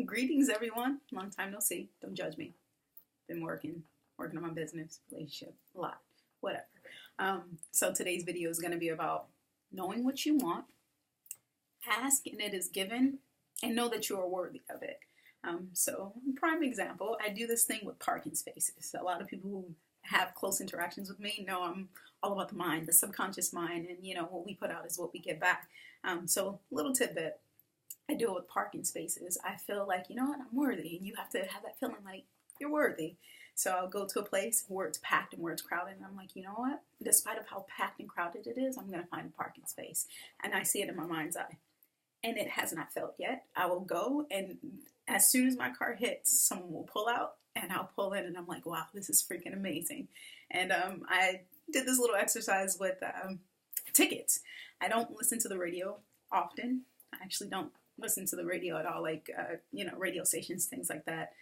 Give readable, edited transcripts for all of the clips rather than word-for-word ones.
Greetings, everyone. Long time no see. Don't judge me. Been working on my business, relationship, a lot, whatever. So today's video is going to be about knowing what you want, ask and it is given, and know that you are worthy of it. So prime example, I do this thing with parking spaces. A lot of people who have close interactions with me know I'm all about the mind, the subconscious mind, and what we put out is what we get back. So little tidbit. I do it with parking spaces. I feel like, what, I'm worthy. And you have to have that feeling like you're worthy. So I'll go to a place where it's packed and where it's crowded. And I'm like, you know what? Despite of how packed and crowded it is, I'm going to find a parking space. And I see it in my mind's eye. And it has not felt yet. I will go, and as soon as my car hits, someone will pull out and I'll pull in. And I'm like, wow, this is freaking amazing. And I did this little exercise with tickets. I don't listen to the radio often. I actually don't listen to the radio at all, like, radio stations, things like that.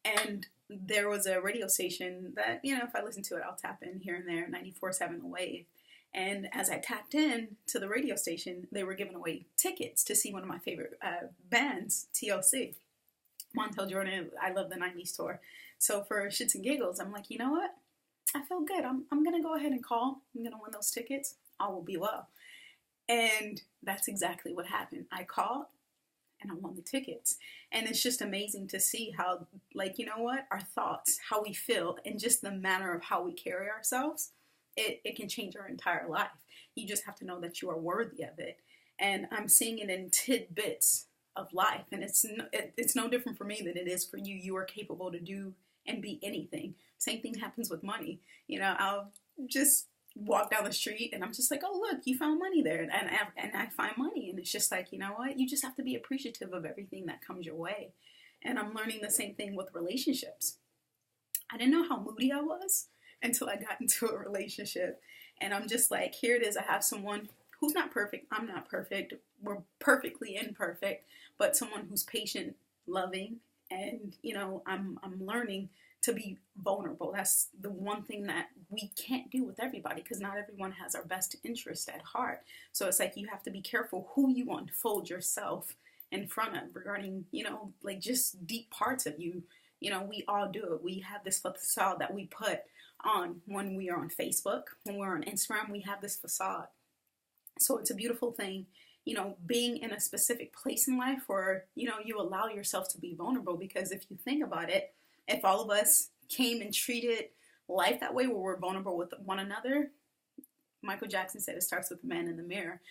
And there was a radio station that, if I listen to it, I'll tap in here and there, 94.7 The Wave. And as I tapped in to the radio station, they were giving away tickets to see one of my favorite bands, TLC. Montel Jordan, I love the 90s tour. So for shits and giggles, I'm like, you know what? I feel good. I'm going to go ahead and call. I'm going to win those tickets. All will be well. And that's exactly what happened. I called and I won the tickets. And it's just amazing to see how, our thoughts, how we feel, and just the manner of how we carry ourselves, it can change our entire life. You just have to know that you are worthy of it. And I'm seeing it in tidbits of life. And it's no different for me than it is for you. You are capable to do and be anything. Same thing happens with money. I'll just walk down the street and I'm just like, oh, look, you found money there. And I find money. And it's just like, you know what? You just have to be appreciative of everything that comes your way. And I'm learning the same thing with relationships. I didn't know how moody I was until I got into a relationship. And I'm just like, here it is. I have someone who's not perfect. I'm not perfect. We're perfectly imperfect. But someone who's patient, loving. And, I'm learning to be vulnerable. That's the one thing that we can't do with everybody, because not everyone has our best interest at heart. So it's like you have to be careful who you unfold yourself in front of regarding, just deep parts of you. We all do it. We have this facade that we put on when we are on Facebook, when we're on Instagram, we have this facade. So it's a beautiful thing, being in a specific place in life where, you allow yourself to be vulnerable, because if you think about it, if all of us came and treated life that way, where we're vulnerable with one another, Michael Jackson said it starts with the man in the mirror.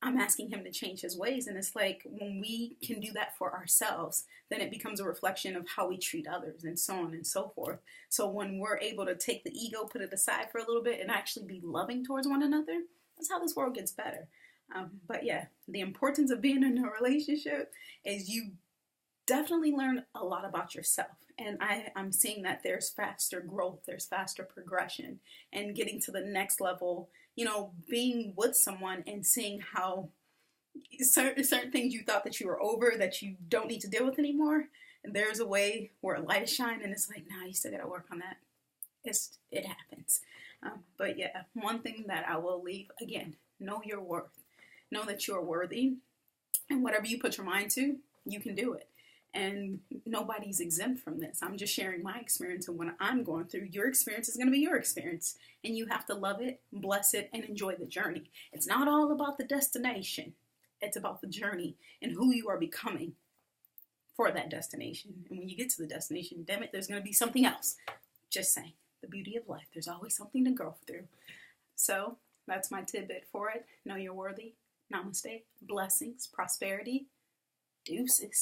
I'm asking him to change his ways. And it's like, when we can do that for ourselves, then it becomes a reflection of how we treat others, and so on and so forth. So when we're able to take the ego, put it aside for a little bit, and actually be loving towards one another, that's how this world gets better. But yeah, the importance of being in a relationship is you definitely learn a lot about yourself. And I'm seeing that there's faster growth, there's faster progression, and getting to the next level, being with someone and seeing how certain things you thought that you were over, that you don't need to deal with anymore. And there's a way where a light is shining, and it's like, nah, you still got to work on that. It happens. But yeah, one thing that I will leave, again, know your worth. Know that you are worthy, and whatever you put your mind to, you can do it. And nobody's exempt from this. I'm just sharing my experience and what I'm going through. Your experience is going to be your experience. And you have to love it, bless it, and enjoy the journey. It's not all about the destination. It's about the journey and who you are becoming for that destination. And when you get to the destination, damn it, there's going to be something else. Just saying. The beauty of life. There's always something to go through. So that's my tidbit for it. Know you're worthy. Namaste. Blessings. Prosperity. Deuces.